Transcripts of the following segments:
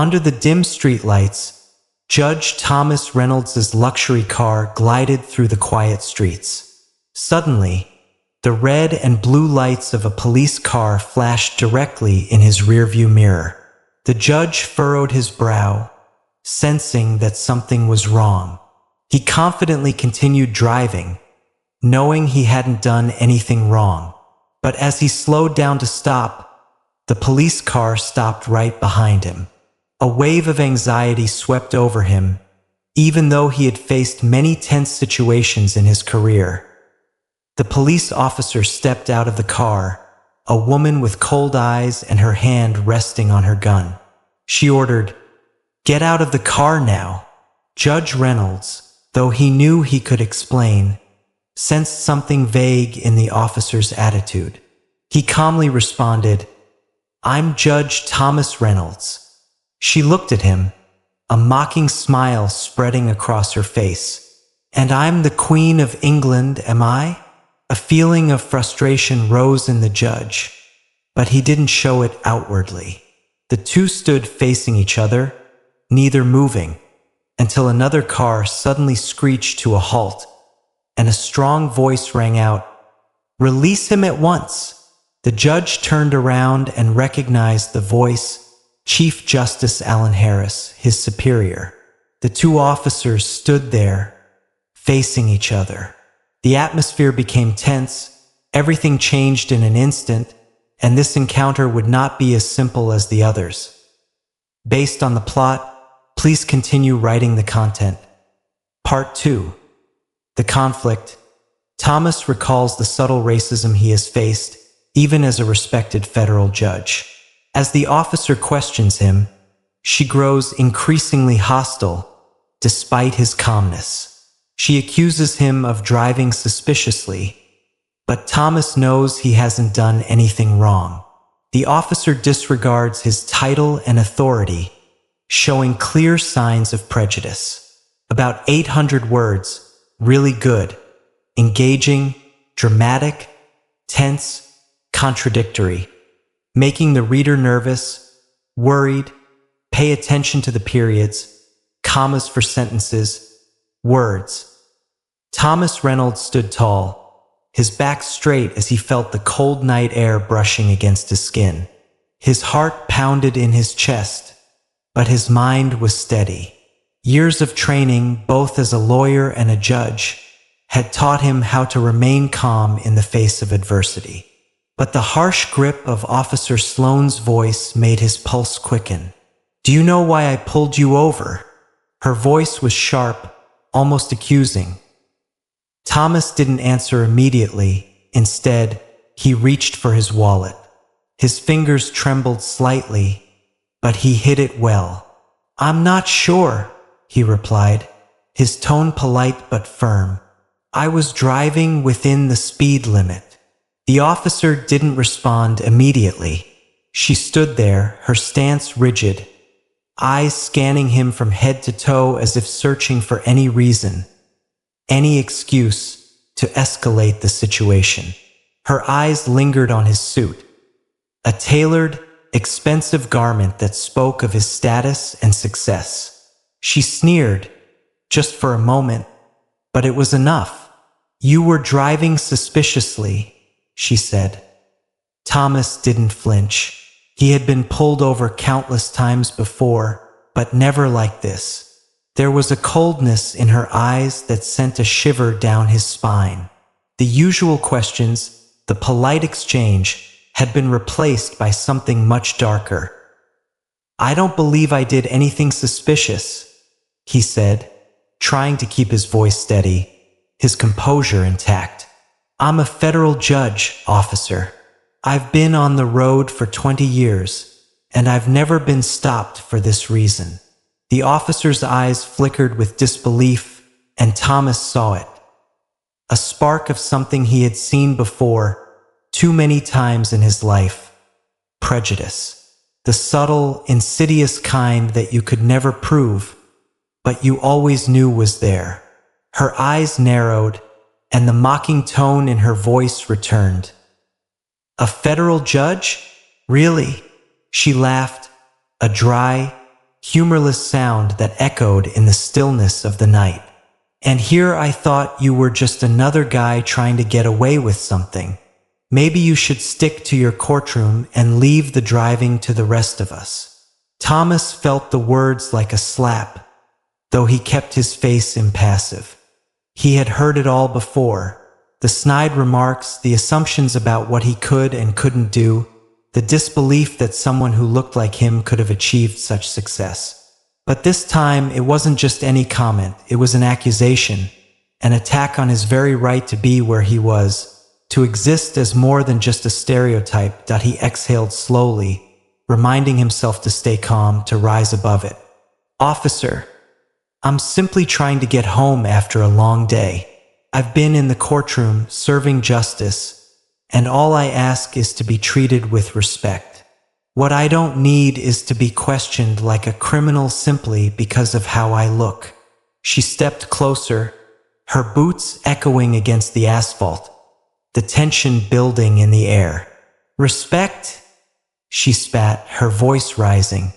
Under the dim streetlights, Judge Thomas Reynolds's luxury car glided through the quiet streets. Suddenly, the red and blue lights of a police car flashed directly in his rearview mirror. The judge furrowed his brow, sensing that something was wrong. He confidently continued driving, knowing he hadn't done anything wrong. But as he slowed down to stop, the police car stopped right behind him. A wave of anxiety swept over him, even though he had faced many tense situations in his career. The police officer stepped out of the car, a woman with cold eyes and her hand resting on her gun. She ordered, "Get out of the car now." Judge Reynolds, though he knew he could explain, sensed something vague in the officer's attitude. He calmly responded, "I'm Judge Thomas Reynolds." She looked at him, a mocking smile spreading across her face. "And I'm the Queen of England, am I?" A feeling of frustration rose in the judge, but he didn't show it outwardly. The two stood facing each other, neither moving, until another car suddenly screeched to a halt, and a strong voice rang out, "Release him at once." The judge turned around and recognized the voice, Chief Justice Alan Harris, his superior. The two officers stood there, facing each other. The atmosphere became tense, everything changed in an instant, and this encounter would not be as simple as the others. Based on the plot, please continue writing the content. Part 2. The conflict. Thomas recalls the subtle racism he has faced, even as a respected federal judge. As the officer questions him, she grows increasingly hostile, despite his calmness. She accuses him of driving suspiciously, but Thomas knows he hasn't done anything wrong. The officer disregards his title and authority, showing clear signs of prejudice. About 800 words, really good, engaging, dramatic, tense, contradictory, making the reader nervous, worried, pay attention to the periods, commas for sentences, words. Thomas Reynolds stood tall, his back straight as he felt the cold night air brushing against his skin. His heart pounded in his chest, but his mind was steady. Years of training, both as a lawyer and a judge, had taught him how to remain calm in the face of adversity. But the harsh grip of Officer Sloane's voice made his pulse quicken. "Do you know why I pulled you over?" Her voice was sharp, almost accusing. Thomas didn't answer immediately. Instead, he reached for his wallet. His fingers trembled slightly, but he hid it well. "I'm not sure," he replied, his tone polite but firm. "I was driving within the speed limit." The officer didn't respond immediately. She stood there, her stance rigid, eyes scanning him from head to toe as if searching for any reason, any excuse to escalate the situation. Her eyes lingered on his suit, a tailored, expensive garment that spoke of his status and success. She sneered, just for a moment, but it was enough. "You were driving suspiciously," she said. Thomas didn't flinch. He had been pulled over countless times before, but never like this. There was a coldness in her eyes that sent a shiver down his spine. The usual questions, the polite exchange, had been replaced by something much darker. "I don't believe I did anything suspicious," he said, trying to keep his voice steady, his composure intact. "I'm a federal judge, officer. I've been on the road for 20 years, and I've never been stopped for this reason." The officer's eyes flickered with disbelief, and Thomas saw it. A spark of something he had seen before, too many times in his life. Prejudice. The subtle, insidious kind that you could never prove, but you always knew was there. Her eyes narrowed, and the mocking tone in her voice returned. "A federal judge? Really?" She laughed, a dry, humorless sound that echoed in the stillness of the night. And here I thought you were just another guy trying to get away with something. Maybe you should stick to your courtroom and leave the driving to the rest of us. Thomas felt the words like a slap, though he kept his face impassive. He had heard it all before. The snide remarks, the assumptions about what he could and couldn't do, the disbelief that someone who looked like him could have achieved such success. But this time, it wasn't just any comment, it was an accusation, an attack on his very right to be where he was, to exist as more than just a stereotype. He exhaled slowly, reminding himself to stay calm, to rise above it. Officer, I'm simply trying to get home after a long day. I've been in the courtroom serving justice, and all I ask is to be treated with respect. What I don't need is to be questioned like a criminal simply because of how I look. She stepped closer, her boots echoing against the asphalt, the tension building in the air. Respect? She spat, her voice rising.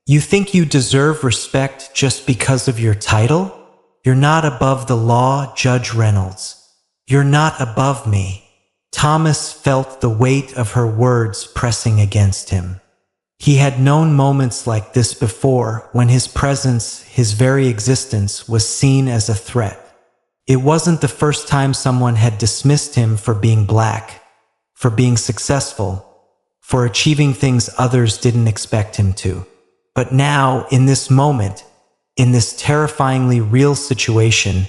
You think you deserve respect just because of your title? You're not above the law, Judge Reynolds. You're not above me. Thomas felt the weight of her words pressing against him. He had known moments like this before, when his presence, his very existence, was seen as a threat. It wasn't the first time someone had dismissed him for being black, for being successful, for achieving things others didn't expect him to. But now, in this moment, in this terrifyingly real situation,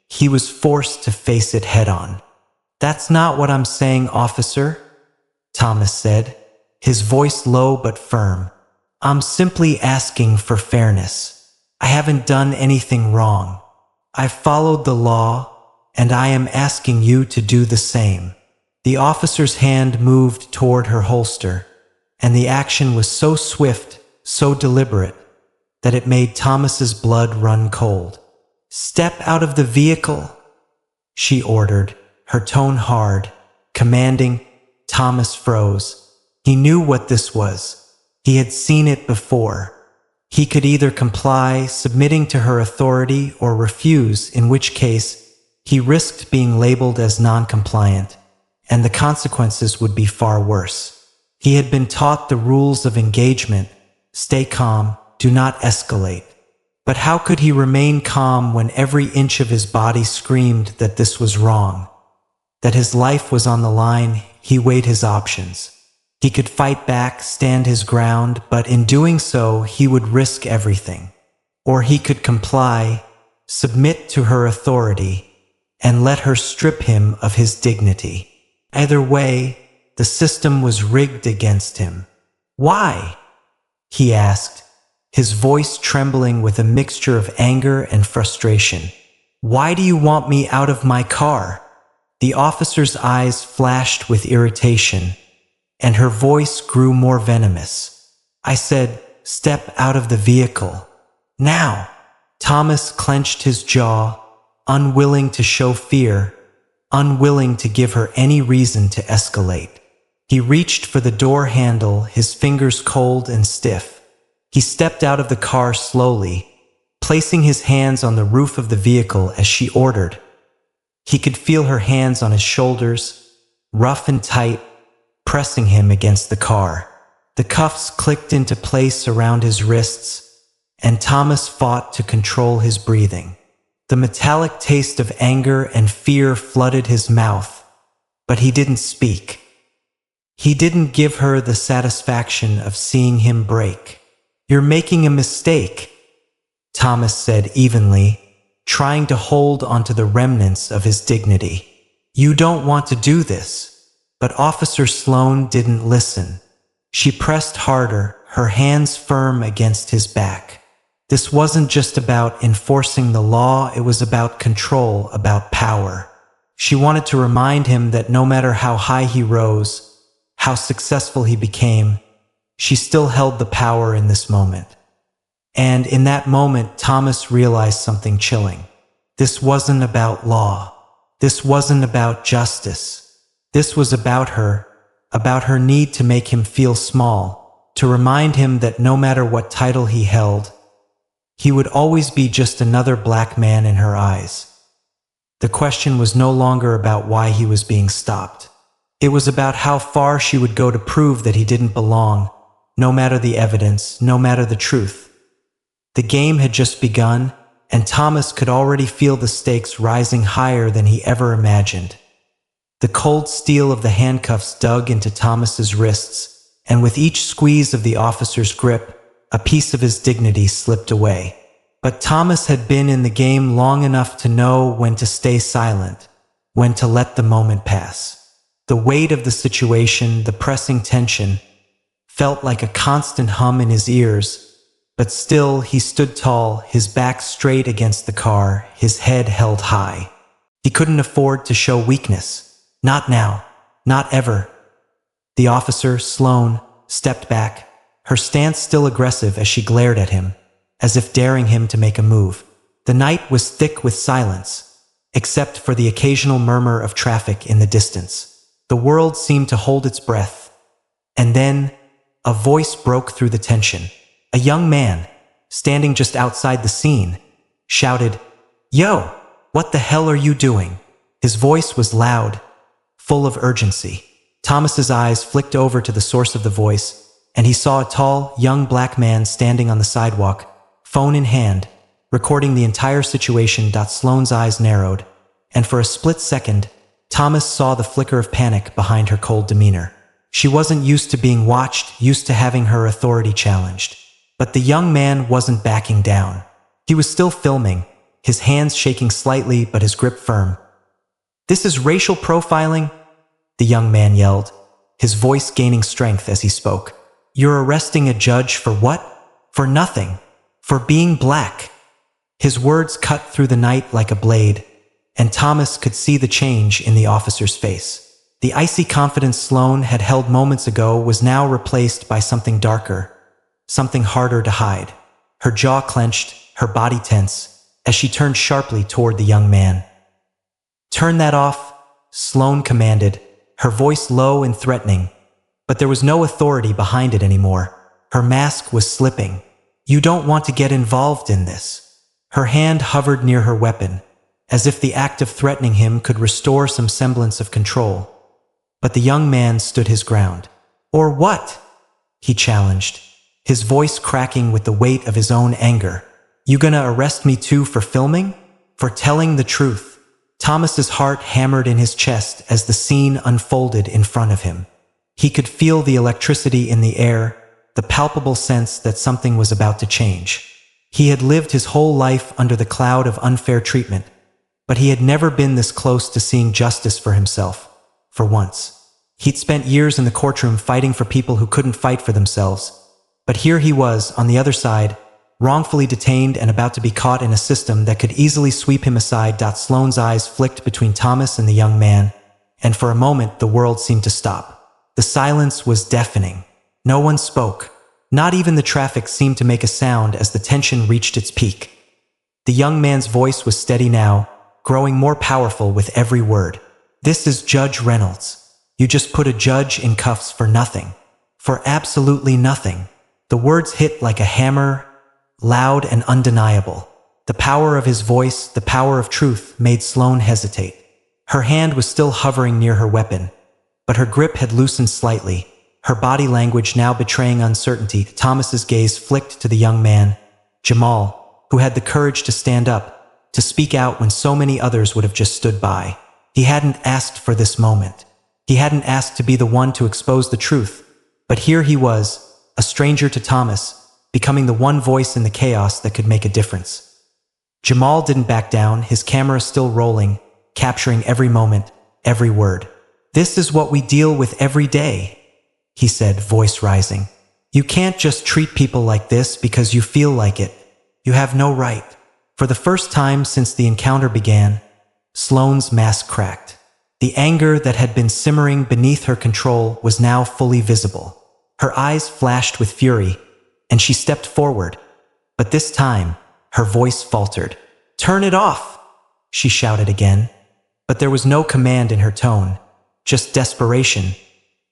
he was forced to face it head-on. That's not what I'm saying, officer, Thomas said, his voice low but firm. I'm simply asking for fairness. I haven't done anything wrong. I've followed the law, and I am asking you to do the same. The officer's hand moved toward her holster, and the action was so swift, so deliberate, that it made Thomas's blood run cold. Step out of the vehicle, she ordered, her tone hard, commanding. Thomas froze. He knew what this was. He had seen it before. He could either comply, submitting to her authority, or refuse, in which case he risked being labeled as non-compliant, and the consequences would be far worse. He had been taught the rules of engagement: stay calm, do not escalate. But how could he remain calm when every inch of his body screamed that this was wrong, that his life was on the line? He weighed his options. He could fight back, stand his ground, but in doing so, he would risk everything. Or he could comply, submit to her authority, and let her strip him of his dignity. Either way, the system was rigged against him. Why? He asked, his voice trembling with a mixture of anger and frustration. Why do you want me out of my car? The officer's eyes flashed with irritation, and her voice grew more venomous. I said, step out of the vehicle. Now. Thomas clenched his jaw, unwilling to show fear, unwilling to give her any reason to escalate. He reached for the door handle, his fingers cold and stiff. He stepped out of the car slowly, placing his hands on the roof of the vehicle as she ordered. He could feel her hands on his shoulders, rough and tight, pressing him against the car. The cuffs clicked into place around his wrists, and Thomas fought to control his breathing. The metallic taste of anger and fear flooded his mouth, but he didn't speak. He didn't give her the satisfaction of seeing him break. You're making a mistake, Thomas said evenly, trying to hold onto the remnants of his dignity. You don't want to do this. But Officer Sloan didn't listen. She pressed harder, her hands firm against his back. This wasn't just about enforcing the law, it was about control, about power. She wanted to remind him that no matter how high he rose, how successful he became, she still held the power in this moment. And in that moment, Thomas realized something chilling. This wasn't about law. This wasn't about justice. This was about her need to make him feel small, to remind him that no matter what title he held, He would always be just another black man in her eyes. The question was no longer about why he was being stopped. It was about how far she would go to prove that he didn't belong, no matter the evidence, no matter the truth. The game had just begun, and Thomas could already feel the stakes rising higher than he ever imagined. The cold steel of the handcuffs dug into Thomas's wrists, and with each squeeze of the officer's grip, a piece of his dignity slipped away. But Thomas had been in the game long enough to know when to stay silent, when to let the moment pass. The weight of the situation, the pressing tension, felt like a constant hum in his ears, but still he stood tall, his back straight against the car, his head held high. He couldn't afford to show weakness. Not now. Not ever. The officer, Sloane, stepped back, her stance still aggressive as she glared at him, as if daring him to make a move. The night was thick with silence, except for the occasional murmur of traffic in the distance. The world seemed to hold its breath. And then, a voice broke through the tension. A young man, standing just outside the scene, shouted, "Yo, what the hell are you doing?" His voice was loud, full of urgency. Thomas's eyes flicked over to the source of the voice, and he saw a tall, young black man standing on the sidewalk, phone in hand, recording the entire situation. Sloane's eyes narrowed, and for a split second, Thomas saw the flicker of panic behind her cold demeanor. She wasn't used to being watched, used to having her authority challenged. But the young man wasn't backing down. He was still filming, his hands shaking slightly but his grip firm. "This is racial profiling?" the young man yelled, his voice gaining strength as he spoke. "You're arresting a judge for what? For nothing. For being black." His words cut through the night like a blade, and Thomas could see the change in the officer's face. The icy confidence Sloane had held moments ago was now replaced by something darker, something harder to hide. Her jaw clenched, her body tense, as she turned sharply toward the young man. "Turn that off," Sloane commanded, her voice low and threatening, but there was no authority behind it anymore. Her mask was slipping. "You don't want to get involved in this." Her hand hovered near her weapon, as if the act of threatening him could restore some semblance of control. But the young man stood his ground. "Or what?" he challenged, his voice cracking with the weight of his own anger. "You gonna arrest me too for filming? For telling the truth?" Thomas's heart hammered in his chest as the scene unfolded in front of him. He could feel the electricity in the air, the palpable sense that something was about to change. He had lived his whole life under the cloud of unfair treatment, but he had never been this close to seeing justice for himself, for once. He'd spent years in the courtroom fighting for people who couldn't fight for themselves, but here he was, on the other side, wrongfully detained and about to be caught in a system that could easily sweep him aside. Sloane's eyes flicked between Thomas and the young man, and for a moment the world seemed to stop. The silence was deafening. No one spoke. Not even the traffic seemed to make a sound as the tension reached its peak. The young man's voice was steady now, growing more powerful with every word. "This is Judge Reynolds. You just put a judge in cuffs for nothing. For absolutely nothing." The words hit like a hammer, loud and undeniable. The power of his voice, the power of truth, made Sloane hesitate. Her hand was still hovering near her weapon, but her grip had loosened slightly, her body language now betraying uncertainty. Thomas's gaze flicked to the young man, Jamal, who had the courage to stand up, to speak out when so many others would have just stood by. He hadn't asked for this moment. He hadn't asked to be the one to expose the truth, but here he was, a stranger to Thomas, becoming the one voice in the chaos that could make a difference. Jamal didn't back down, his camera still rolling, capturing every moment, every word. "This is what we deal with every day," he said, voice rising. "You can't just treat people like this because you feel like it. You have no right." For the first time since the encounter began, Sloane's mask cracked. The anger that had been simmering beneath her control was now fully visible. Her eyes flashed with fury, and she stepped forward. But this time, her voice faltered. "Turn it off!" she shouted again. But there was no command in her tone, just desperation.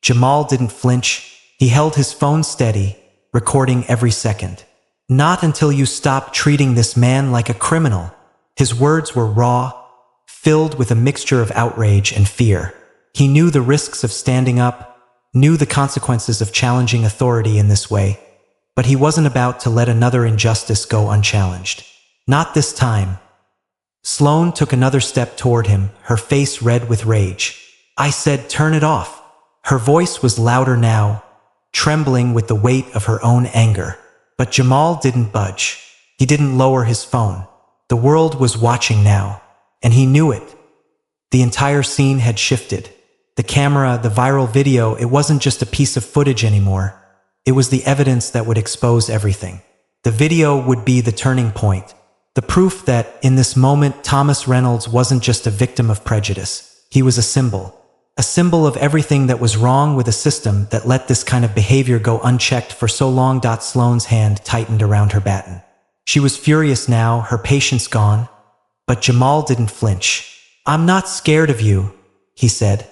Jamal didn't flinch. He held his phone steady, recording every second. Not until you stop treating this man like a criminal." His words were raw, filled with a mixture of outrage and fear. He knew the risks of standing up, knew the consequences of challenging authority in this way, but he wasn't about to let another injustice go unchallenged. Not this time. Sloane took another step toward him, her face red with rage. "I said turn it off." Her voice was louder now, trembling with the weight of her own anger. But Jamal didn't budge. He didn't lower his phone. The world was watching now, and he knew it. The entire scene had shifted. The camera, the viral video, it wasn't just a piece of footage anymore. It was the evidence that would expose everything. The video would be the turning point. The proof that, in this moment, Thomas Reynolds wasn't just a victim of prejudice. He was a symbol. A symbol of everything that was wrong with a system that let this kind of behavior go unchecked for so long. Sloane's hand tightened around her baton. She was furious now, her patience gone. But Jamal didn't flinch. "I'm not scared of you," he said,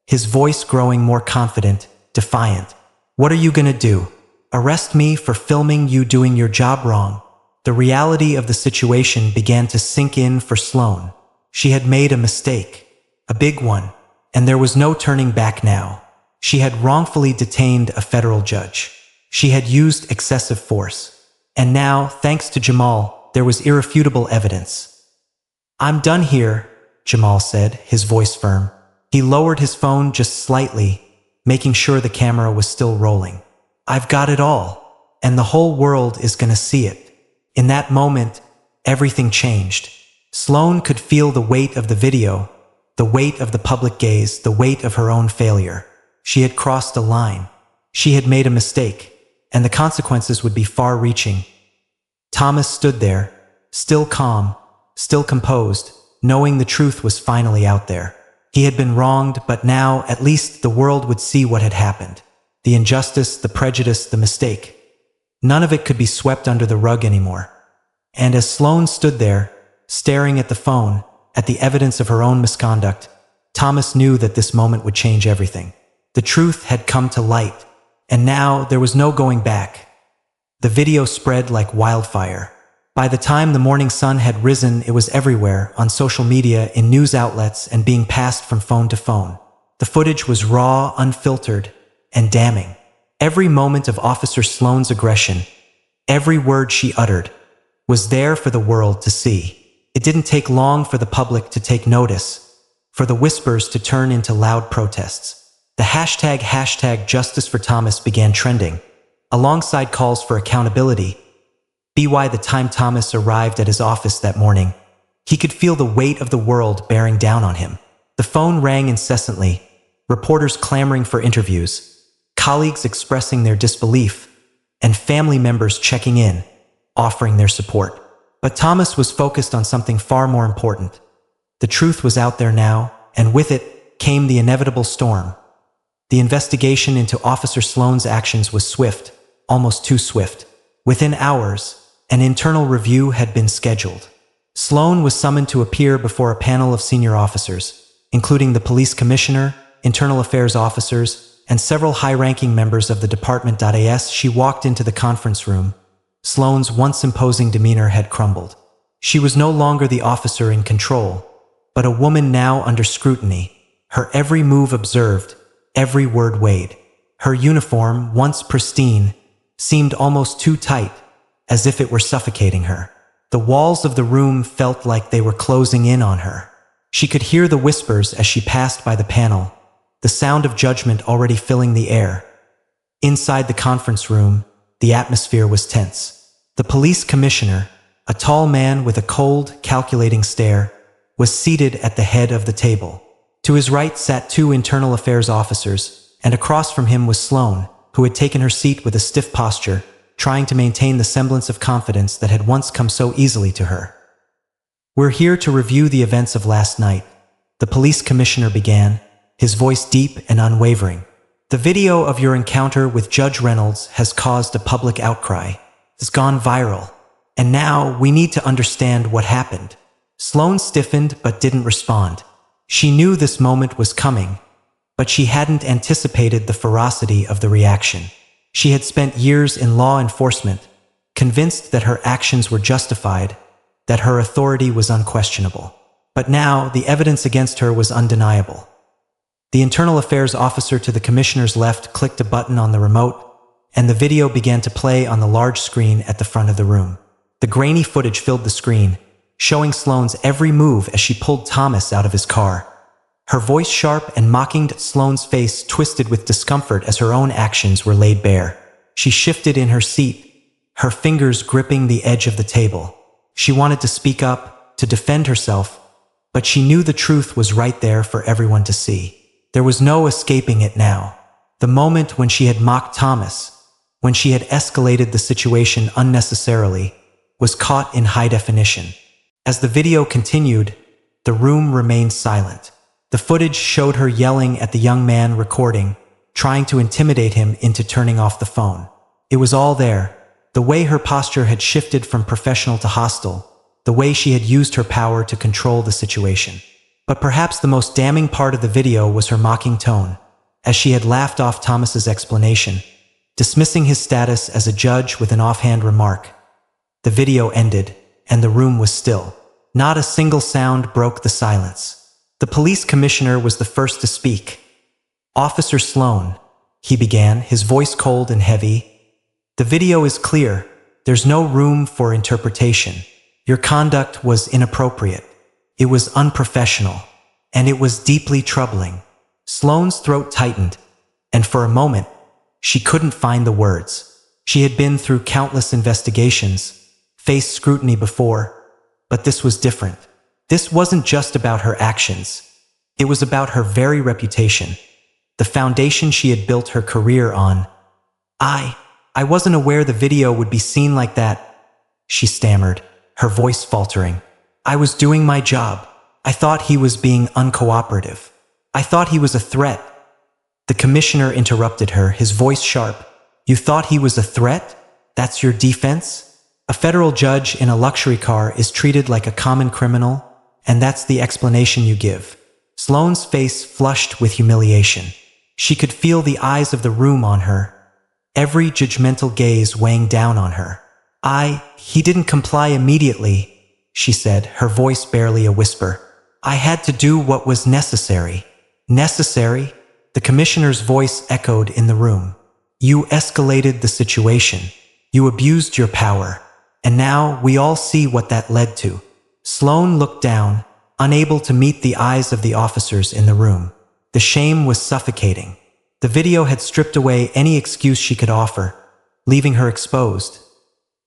his voice growing more confident, defiant. "What are you gonna do? Arrest me for filming you doing your job wrong?" The reality of the situation began to sink in for Sloane. She had made a mistake, a big one, and there was no turning back now. She had wrongfully detained a federal judge. She had used excessive force. And now, thanks to Jamal, there was irrefutable evidence. "I'm done here," Jamal said, his voice firm. He lowered his phone just slightly, making sure the camera was still rolling. "I've got it all, and the whole world is gonna see it." In that moment, everything changed. Sloane could feel the weight of the video, the weight of the public gaze, the weight of her own failure. She had crossed a line. She had made a mistake, and the consequences would be far-reaching. Thomas stood there, still calm, still composed, knowing the truth was finally out there. He had been wronged, but now, at least, the world would see what had happened. The injustice, the prejudice, the mistake. None of it could be swept under the rug anymore. And as Sloane stood there, staring at the phone, at the evidence of her own misconduct, Thomas knew that this moment would change everything. The truth had come to light, and now there was no going back. The video spread like wildfire. By the time the morning sun had risen, it was everywhere, on social media, in news outlets, and being passed from phone to phone. The footage was raw, unfiltered, and damning. Every moment of Officer Sloane's aggression, every word she uttered, was there for the world to see. It didn't take long for the public to take notice, for the whispers to turn into loud protests. The hashtag Justice for Thomas began trending, alongside calls for accountability. By the time Thomas arrived at his office that morning, he could feel the weight of the world bearing down on him. The phone rang incessantly, reporters clamoring for interviews, colleagues expressing their disbelief, and family members checking in, offering their support. But Thomas was focused on something far more important. The truth was out there now, and with it came the inevitable storm. The investigation into Officer Sloane's actions was swift, almost too swift. Within hours, an internal review had been scheduled. Sloane was summoned to appear before a panel of senior officers, including the police commissioner, internal affairs officers, and several high-ranking members of the department. As she walked into the conference room, Sloane's once imposing demeanor had crumbled. She was no longer the officer in control, but a woman now under scrutiny, her every move observed, every word weighed. Her uniform, once pristine, seemed almost too tight, as if it were suffocating her. The walls of the room felt like they were closing in on her. She could hear the whispers as she passed by the panel, the sound of judgment already filling the air. Inside the conference room, the atmosphere was tense. The police commissioner, a tall man with a cold, calculating stare, was seated at the head of the table. To his right sat two internal affairs officers, and across from him was Sloane, who had taken her seat with a stiff posture, trying to maintain the semblance of confidence that had once come so easily to her. "We're here to review the events of last night," the police commissioner began, his voice deep and unwavering. "The video of your encounter with Judge Reynolds has caused a public outcry. It's gone viral. And now we need to understand what happened." Sloane stiffened but didn't respond. She knew this moment was coming, but she hadn't anticipated the ferocity of the reaction. She had spent years in law enforcement, convinced that her actions were justified, that her authority was unquestionable. But now, the evidence against her was undeniable. The internal affairs officer to the commissioner's left clicked a button on the remote, and the video began to play on the large screen at the front of the room. The grainy footage filled the screen, showing Sloane's every move as she pulled Thomas out of his car. Her voice sharp and mocking, Sloane's face twisted with discomfort as her own actions were laid bare. She shifted in her seat, her fingers gripping the edge of the table. She wanted to speak up, to defend herself, but she knew the truth was right there for everyone to see. There was no escaping it now. The moment when she had mocked Thomas, when she had escalated the situation unnecessarily, was caught in high definition. As the video continued, the room remained silent. The footage showed her yelling at the young man recording, trying to intimidate him into turning off the phone. It was all there, the way her posture had shifted from professional to hostile, the way she had used her power to control the situation. But perhaps the most damning part of the video was her mocking tone, as she had laughed off Thomas's explanation, dismissing his status as a judge with an offhand remark. The video ended, and the room was still. Not a single sound broke the silence. The police commissioner was the first to speak. "Officer Sloane," he began, his voice cold and heavy. "The video is clear. There's no room for interpretation. Your conduct was inappropriate. It was unprofessional, and it was deeply troubling." Sloane's throat tightened, and for a moment, she couldn't find the words. She had been through countless investigations, faced scrutiny before, but this was different. This wasn't just about her actions. It was about her very reputation, the foundation she had built her career on. I wasn't aware the video would be seen like that," she stammered, her voice faltering. "I was doing my job. I thought he was being uncooperative. I thought he was a threat." The commissioner interrupted her, his voice sharp. "You thought he was a threat? That's your defense? A federal judge in a luxury car is treated like a common criminal, and that's the explanation you give?" Sloane's face flushed with humiliation. She could feel the eyes of the room on her, every judgmental gaze weighing down on her. He didn't comply immediately," she said, her voice barely a whisper. "I had to do what was necessary." "Necessary?" The commissioner's voice echoed in the room. "You escalated the situation. You abused your power. And now we all see what that led to." Sloane looked down, unable to meet the eyes of the officers in the room. The shame was suffocating. The video had stripped away any excuse she could offer, leaving her exposed.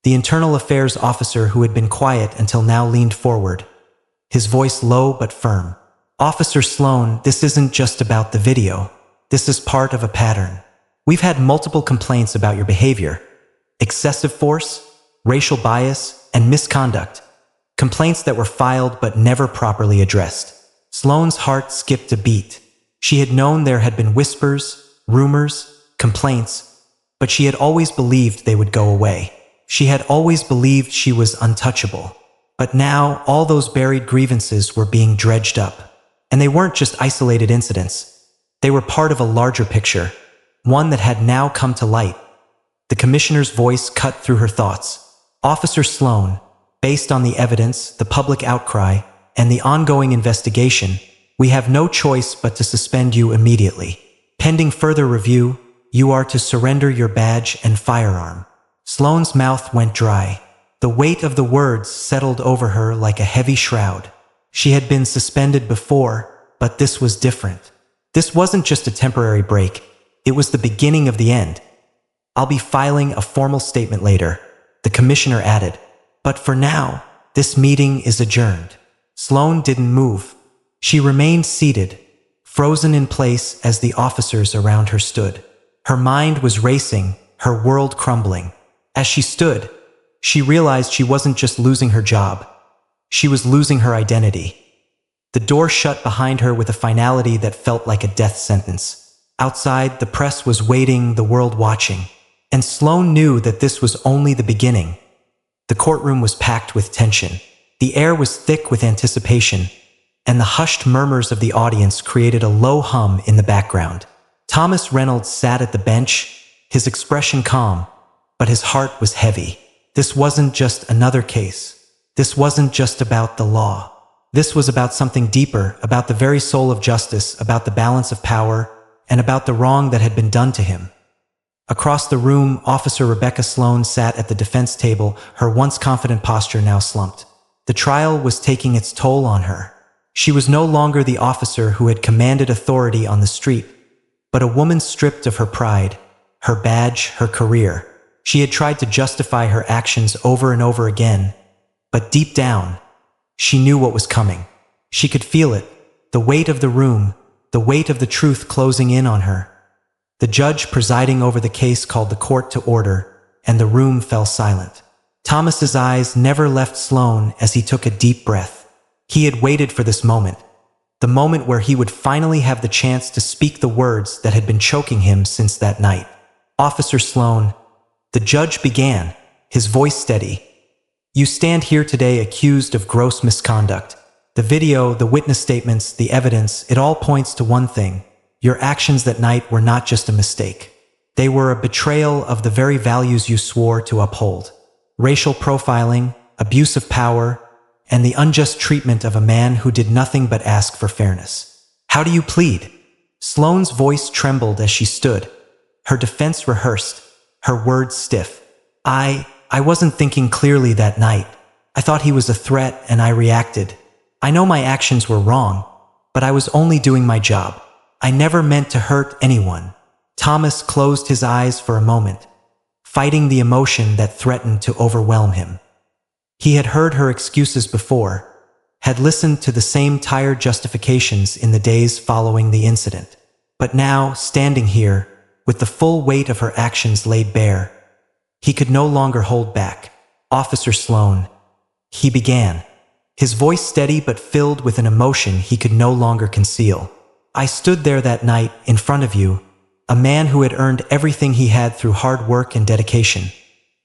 The internal affairs officer who had been quiet until now leaned forward, his voice low but firm. "Officer Sloane, this isn't just about the video. This is part of a pattern. We've had multiple complaints about your behavior. Excessive force, racial bias, and misconduct. Complaints that were filed but never properly addressed." Sloane's heart skipped a beat. She had known there had been whispers, rumors, complaints, but she had always believed they would go away. She had always believed she was untouchable. But now, all those buried grievances were being dredged up. And they weren't just isolated incidents. They were part of a larger picture, one that had now come to light. The commissioner's voice cut through her thoughts. "Officer Sloane, based on the evidence, the public outcry, and the ongoing investigation, we have no choice but to suspend you immediately. Pending further review, you are to surrender your badge and firearm." Sloane's mouth went dry. The weight of the words settled over her like a heavy shroud. She had been suspended before, but this was different. This wasn't just a temporary break. It was the beginning of the end. "I'll be filing a formal statement later," the commissioner added. "But for now, this meeting is adjourned." Sloane didn't move. She remained seated, frozen in place as the officers around her stood. Her mind was racing, her world crumbling. As she stood, she realized she wasn't just losing her job. She was losing her identity. The door shut behind her with a finality that felt like a death sentence. Outside, the press was waiting, the world watching. And Sloane knew that this was only the beginning. The courtroom was packed with tension. The air was thick with anticipation, and the hushed murmurs of the audience created a low hum in the background. Thomas Reynolds sat at the bench, his expression calm, but his heart was heavy. This wasn't just another case. This wasn't just about the law. This was about something deeper, about the very soul of justice, about the balance of power, and about the wrong that had been done to him. Across the room, Officer Rebecca Sloan sat at the defense table, her once confident posture now slumped. The trial was taking its toll on her. She was no longer the officer who had commanded authority on the street, but a woman stripped of her pride, her badge, her career. She had tried to justify her actions over and over again, but deep down, she knew what was coming. She could feel it, the weight of the room, the weight of the truth closing in on her. The judge presiding over the case called the court to order, and the room fell silent. Thomas's eyes never left Sloan as he took a deep breath. He had waited for this moment, the moment where he would finally have the chance to speak the words that had been choking him since that night. Officer Sloan, the judge began, his voice steady. You stand here today accused of gross misconduct. The video, the witness statements, the evidence, it all points to one thing. Your actions that night were not just a mistake. They were a betrayal of the very values you swore to uphold. Racial profiling, abuse of power, and the unjust treatment of a man who did nothing but ask for fairness. How do you plead? Sloane's voice trembled as she stood, her defense rehearsed, her words stiff. I wasn't thinking clearly that night. I thought he was a threat and I reacted. I know my actions were wrong, but I was only doing my job. I never meant to hurt anyone. Thomas closed his eyes for a moment, fighting the emotion that threatened to overwhelm him. He had heard her excuses before, had listened to the same tired justifications in the days following the incident. But now, standing here, with the full weight of her actions laid bare, he could no longer hold back. Officer Sloan, he began, his voice steady but filled with an emotion he could no longer conceal. I stood there that night, in front of you, a man who had earned everything he had through hard work and dedication,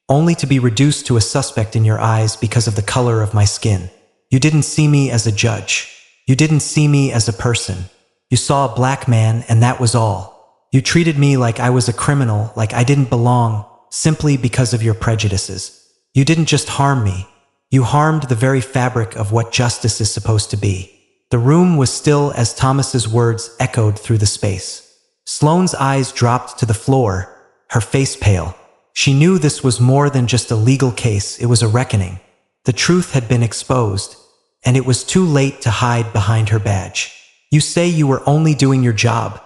only to be reduced to a suspect in your eyes because of the color of my skin. You didn't see me as a judge. You didn't see me as a person. You saw a black man, and that was all. You treated me like I was a criminal, like I didn't belong, simply because of your prejudices. You didn't just harm me. You harmed the very fabric of what justice is supposed to be. The room was still as Thomas's words echoed through the space. Sloane's eyes dropped to the floor, her face pale. She knew this was more than just a legal case, it was a reckoning. The truth had been exposed, and it was too late to hide behind her badge. You say you were only doing your job,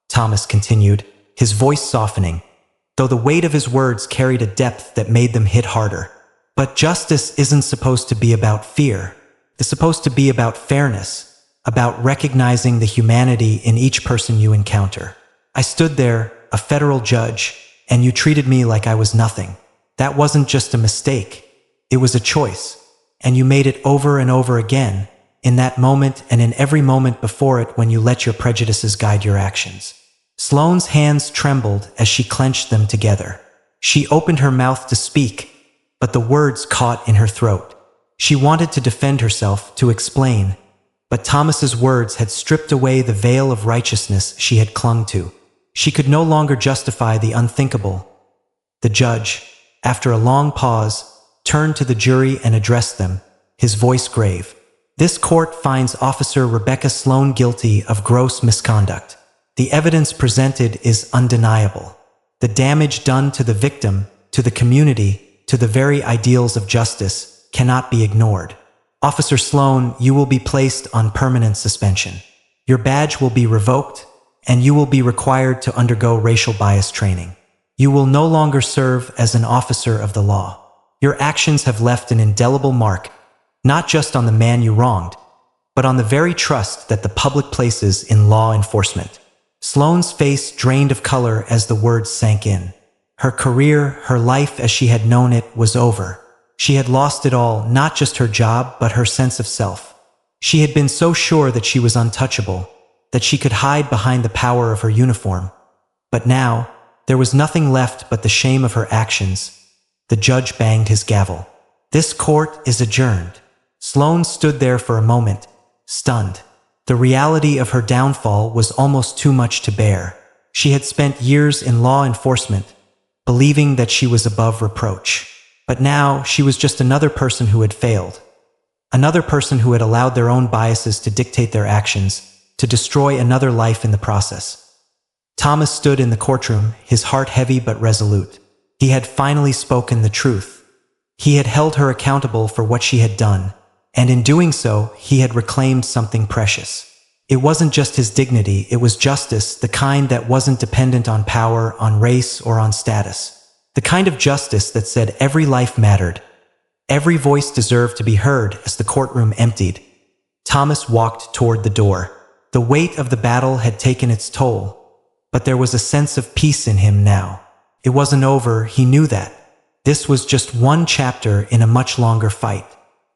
Thomas continued, his voice softening, though the weight of his words carried a depth that made them hit harder. But justice isn't supposed to be about fear. It's supposed to be about fairness, about recognizing the humanity in each person you encounter. I stood there, a federal judge, and you treated me like I was nothing. That wasn't just a mistake. It was a choice. And you made it over and over again, in that moment and in every moment before it when you let your prejudices guide your actions. Sloane's hands trembled as she clenched them together. She opened her mouth to speak, but the words caught in her throat. She wanted to defend herself, to explain, but Thomas's words had stripped away the veil of righteousness she had clung to. She could no longer justify the unthinkable. The judge, after a long pause, turned to the jury and addressed them, his voice grave. This court finds Officer Rebecca Sloan guilty of gross misconduct. The evidence presented is undeniable. The damage done to the victim, to the community, to the very ideals of justice, cannot be ignored. Officer Sloan, you will be placed on permanent suspension. Your badge will be revoked, and you will be required to undergo racial bias training. You will no longer serve as an officer of the law. Your actions have left an indelible mark, not just on the man you wronged, but on the very trust that the public places in law enforcement. Sloane's face drained of color as the words sank in. Her career, her life as she had known it, was over. She had lost it all, not just her job, but her sense of self. She had been so sure that she was untouchable, that she could hide behind the power of her uniform. But now, there was nothing left but the shame of her actions. The judge banged his gavel. This court is adjourned. Sloane stood there for a moment, stunned. The reality of her downfall was almost too much to bear. She had spent years in law enforcement, believing that she was above reproach. But now she was just another person who had failed. Another person who had allowed their own biases to dictate their actions, to destroy another life in the process. Thomas stood in the courtroom, his heart heavy but resolute. He had finally spoken the truth. He had held her accountable for what she had done, and in doing so, he had reclaimed something precious. It wasn't just his dignity, it was justice, the kind that wasn't dependent on power, on race, or on status. The kind of justice that said every life mattered. Every voice deserved to be heard. As the courtroom emptied, Thomas walked toward the door. The weight of the battle had taken its toll, but there was a sense of peace in him now. It wasn't over, he knew that. This was just one chapter in a much longer fight.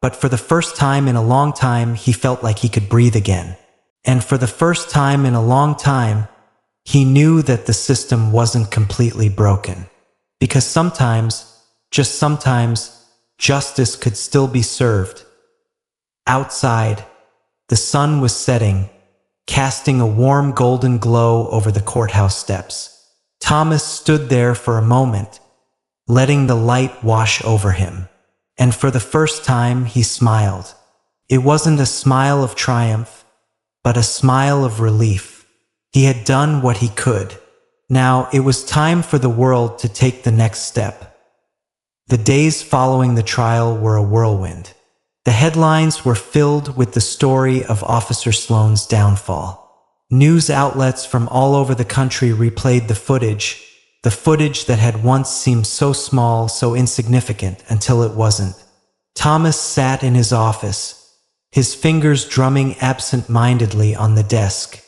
But for the first time in a long time, he felt like he could breathe again. And for the first time in a long time, he knew that the system wasn't completely broken. Because sometimes, just sometimes, justice could still be served. Outside, the sun was setting, casting a warm golden glow over the courthouse steps. Thomas stood there for a moment, letting the light wash over him. And for the first time, he smiled. It wasn't a smile of triumph, but a smile of relief. He had done what he could. Now it was time for the world to take the next step. The days following the trial were a whirlwind. The headlines were filled with the story of Officer Sloan's downfall. News outlets from all over the country replayed the footage that had once seemed so small, so insignificant, until it wasn't. Thomas sat in his office, his fingers drumming absent-mindedly on the desk,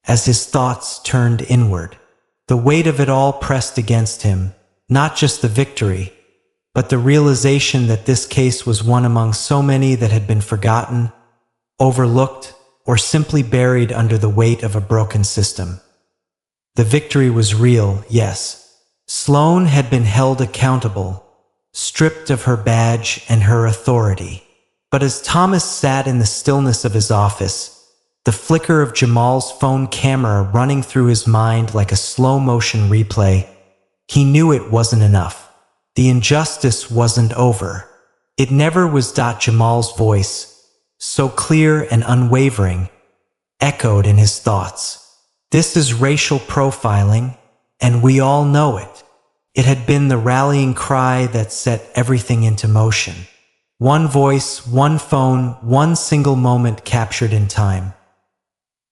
as his thoughts turned inward. The weight of it all pressed against him, not just the victory, but the realization that this case was one among so many that had been forgotten, overlooked, or simply buried under the weight of a broken system. The victory was real, yes. Sloan had been held accountable, stripped of her badge and her authority. But as Thomas sat in the stillness of his office, the flicker of Jamal's phone camera running through his mind like a slow-motion replay, he knew it wasn't enough. The injustice wasn't over. It never was. Jamal's voice, so clear and unwavering, echoed in his thoughts. This is racial profiling, and we all know it. It had been the rallying cry that set everything into motion. One voice, one phone, one single moment captured in time.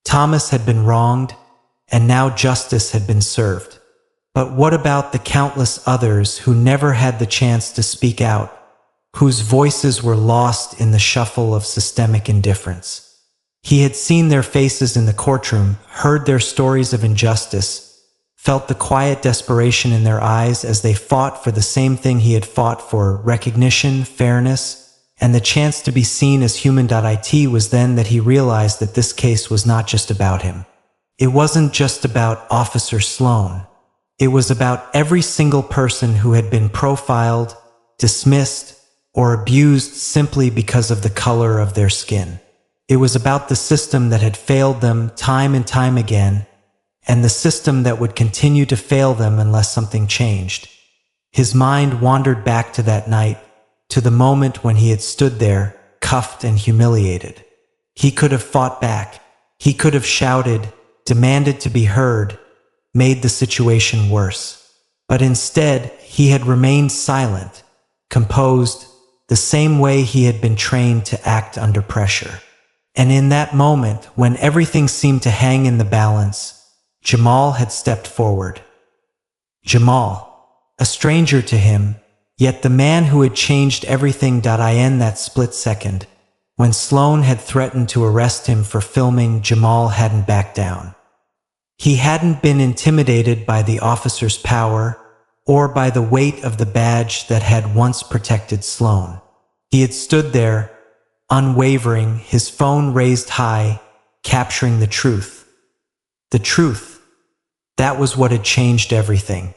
Thomas had been wronged, and now justice had been served. But what about the countless others who never had the chance to speak out, whose voices were lost in the shuffle of systemic indifference? He had seen their faces in the courtroom, heard their stories of injustice, felt the quiet desperation in their eyes as they fought for the same thing he had fought for: recognition, fairness, and the chance to be seen as human. It was then that he realized that this case was not just about him. It wasn't just about Officer Sloan. It was about every single person who had been profiled, dismissed, or abused simply because of the color of their skin. It was about the system that had failed them time and time again, and the system that would continue to fail them unless something changed. His mind wandered back to that night, to the moment when he had stood there, cuffed and humiliated. He could have fought back. He could have shouted, demanded to be heard, made the situation worse. But instead, he had remained silent, composed, the same way he had been trained to act under pressure. And in that moment, when everything seemed to hang in the balance, Jamal had stepped forward. Jamal, a stranger to him, yet the man who had changed everything. In that split second, when Sloan had threatened to arrest him for filming, Jamal hadn't backed down. He hadn't been intimidated by the officer's power or by the weight of the badge that had once protected Sloan. He had stood there, unwavering, his phone raised high, capturing the truth. The truth. That was what had changed everything.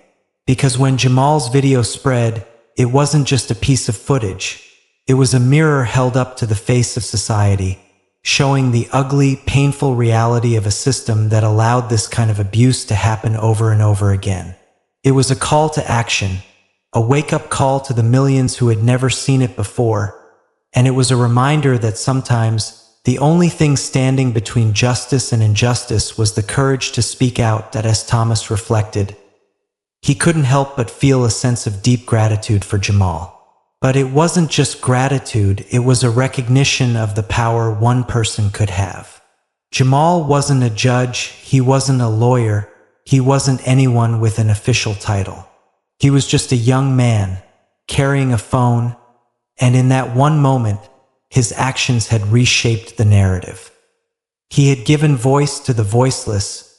Because when Jamal's video spread, it wasn't just a piece of footage. It was a mirror held up to the face of society, showing the ugly, painful reality of a system that allowed this kind of abuse to happen over and over again. It was a call to action, a wake-up call to the millions who had never seen it before, and it was a reminder that sometimes the only thing standing between justice and injustice was the courage to speak out. That, as Thomas reflected, he couldn't help but feel a sense of deep gratitude for Jamal. But it wasn't just gratitude, it was a recognition of the power one person could have. Jamal wasn't a judge, he wasn't a lawyer, he wasn't anyone with an official title. He was just a young man, carrying a phone, and in that one moment, his actions had reshaped the narrative. He had given voice to the voiceless.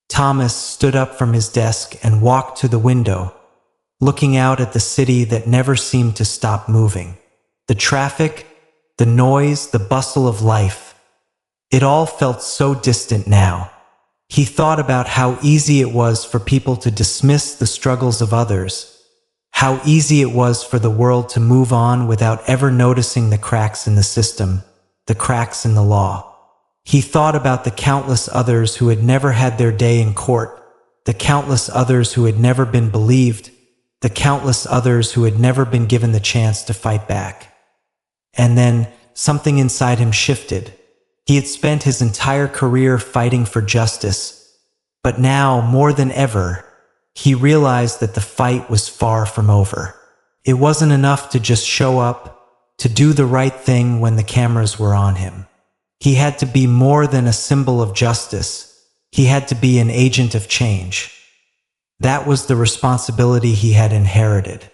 Thomas stood up from his desk and walked to the window, looking out at the city that never seemed to stop moving. The traffic, the noise, the bustle of life, it all felt so distant now. He thought about how easy it was for people to dismiss the struggles of others, how easy it was for the world to move on without ever noticing the cracks in the system, the cracks in the law. He thought about the countless others who had never had their day in court, the countless others who had never been believed, the countless others who had never been given the chance to fight back. And then something inside him shifted. He had spent his entire career fighting for justice, but now, more than ever, he realized that the fight was far from over. It wasn't enough to just show up, to do the right thing when the cameras were on him. He had to be more than a symbol of justice. He had to be an agent of change. That was the responsibility he had inherited.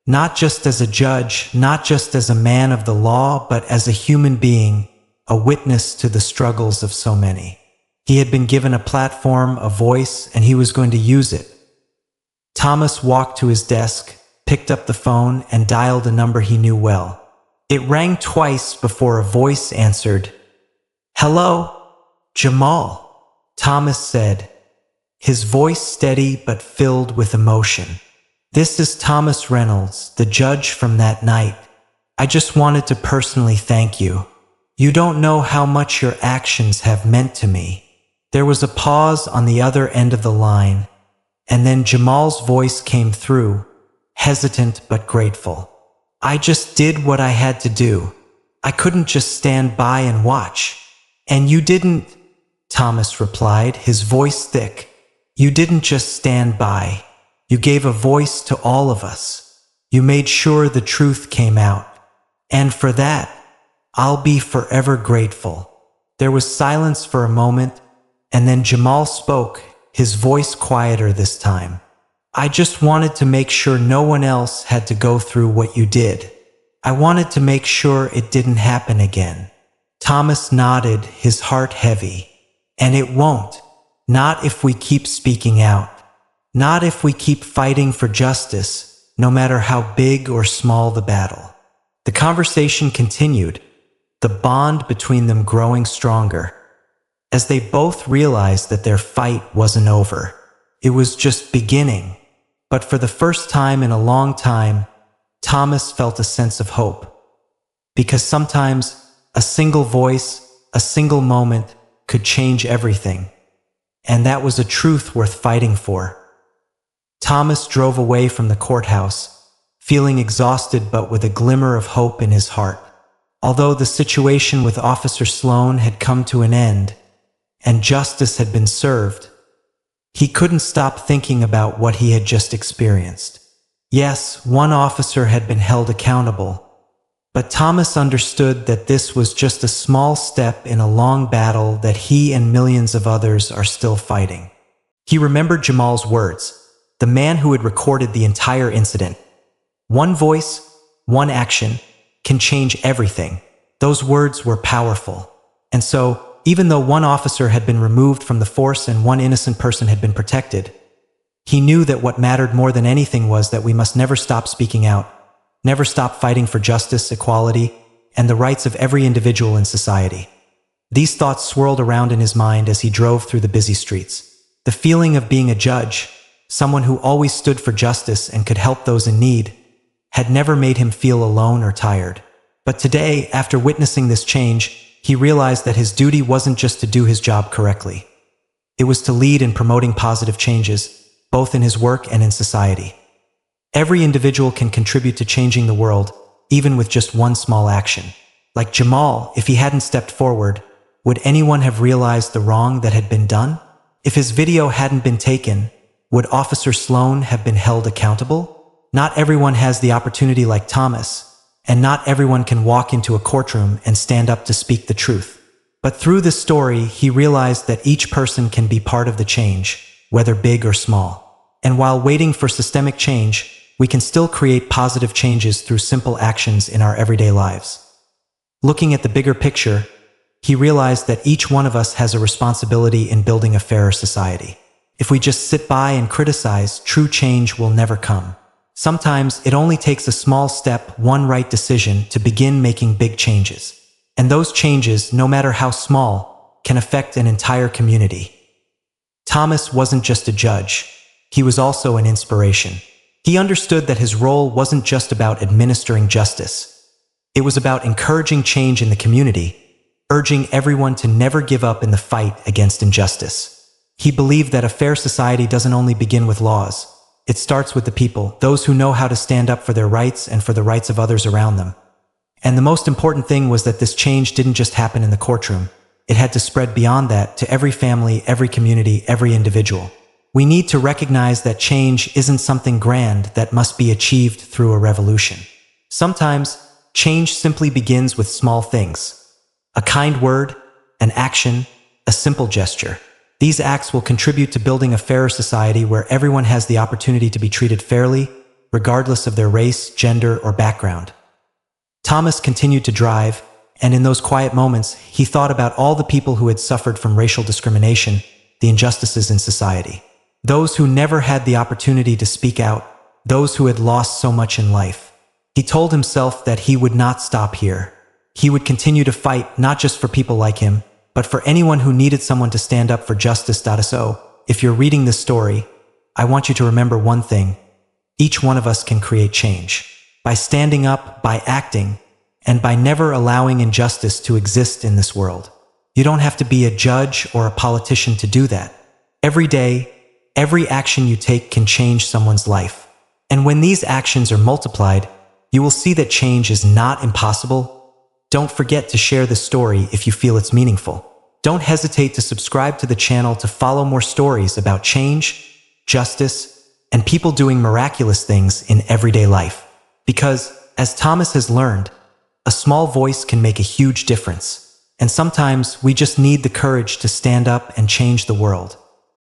Not just as a judge, not just as a man of the law, but as a human being, a witness to the struggles of so many. He had been given a platform, a voice, and he was going to use it. Thomas walked to his desk, picked up the phone, and dialed a number he knew well. It rang twice before a voice answered. "Hello, Jamal," Thomas said, his voice steady but filled with emotion. "This is Thomas Reynolds, the judge from that night. I just wanted to personally thank you. You don't know how much your actions have meant to me." There was a pause on the other end of the line, and then Jamal's voice came through, hesitant but grateful. "I just did what I had to do. I couldn't just stand by and watch." "And you didn't," Thomas replied, his voice thick. "You didn't just stand by. You gave a voice to all of us. You made sure the truth came out. And for that, I'll be forever grateful." There was silence for a moment, and then Jamal spoke, his voice quieter this time. "I just wanted to make sure no one else had to go through what you did. I wanted to make sure it didn't happen again." Thomas nodded, his heart heavy. "And it won't. Not if we keep speaking out. Not if we keep fighting for justice, no matter how big or small the battle." The conversation continued, the bond between them growing stronger, as they both realized that their fight wasn't over. It was just beginning. But for the first time in a long time, Thomas felt a sense of hope. Because sometimes a single voice, a single moment could change everything. And that was a truth worth fighting for. Thomas drove away from the courthouse, feeling exhausted but with a glimmer of hope in his heart. Although the situation with Officer Sloan had come to an end, and justice had been served, he couldn't stop thinking about what he had just experienced. Yes, one officer had been held accountable, but Thomas understood that this was just a small step in a long battle that he and millions of others are still fighting. He remembered Jamal's words, the man who had recorded the entire incident. One voice, one action, can change everything. Those words were powerful. And so, even though one officer had been removed from the force and one innocent person had been protected, he knew that what mattered more than anything was that we must never stop speaking out, never stop fighting for justice, equality, and the rights of every individual in society. These thoughts swirled around in his mind as he drove through the busy streets. The feeling of being a judge, someone who always stood for justice and could help those in need, had never made him feel alone or tired. But today, after witnessing this change, he realized that his duty wasn't just to do his job correctly. It was to lead in promoting positive changes, both in his work and in society. Every individual can contribute to changing the world, even with just one small action. Like Jamal, if he hadn't stepped forward, would anyone have realized the wrong that had been done? If his video hadn't been taken, would Officer Sloan have been held accountable? Not everyone has the opportunity like Thomas, and not everyone can walk into a courtroom and stand up to speak the truth. But through this story, he realized that each person can be part of the change, whether big or small. And while waiting for systemic change, we can still create positive changes through simple actions in our everyday lives. Looking at the bigger picture, he realized that each one of us has a responsibility in building a fairer society. If we just sit by and criticize, true change will never come. Sometimes it only takes a small step, one right decision, to begin making big changes. And those changes, no matter how small, can affect an entire community. Thomas wasn't just a judge. He was also an inspiration. He understood that his role wasn't just about administering justice. It was about encouraging change in the community, urging everyone to never give up in the fight against injustice. He believed that a fair society doesn't only begin with laws. It starts with the people, those who know how to stand up for their rights and for the rights of others around them. And the most important thing was that this change didn't just happen in the courtroom. It had to spread beyond that to every family, every community, every individual. We need to recognize that change isn't something grand that must be achieved through a revolution. Sometimes, change simply begins with small things. A kind word, an action, a simple gesture. These acts will contribute to building a fairer society where everyone has the opportunity to be treated fairly, regardless of their race, gender, or background. Thomas continued to drive, and in those quiet moments, he thought about all the people who had suffered from racial discrimination, the injustices in society. Those who never had the opportunity to speak out, those who had lost so much in life. He told himself that he would not stop here. He would continue to fight not just for people like him, but for anyone who needed someone to stand up for justice. So, if you're reading this story, I want you to remember one thing. Each one of us can create change. By standing up, by acting, and by never allowing injustice to exist in this world. You don't have to be a judge or a politician to do that. Every day, every action you take can change someone's life. And when these actions are multiplied, you will see that change is not impossible. Don't forget to share this story if you feel it's meaningful. Don't hesitate to subscribe to the channel to follow more stories about change, justice, and people doing miraculous things in everyday life. Because, as Thomas has learned, a small voice can make a huge difference. And sometimes we just need the courage to stand up and change the world.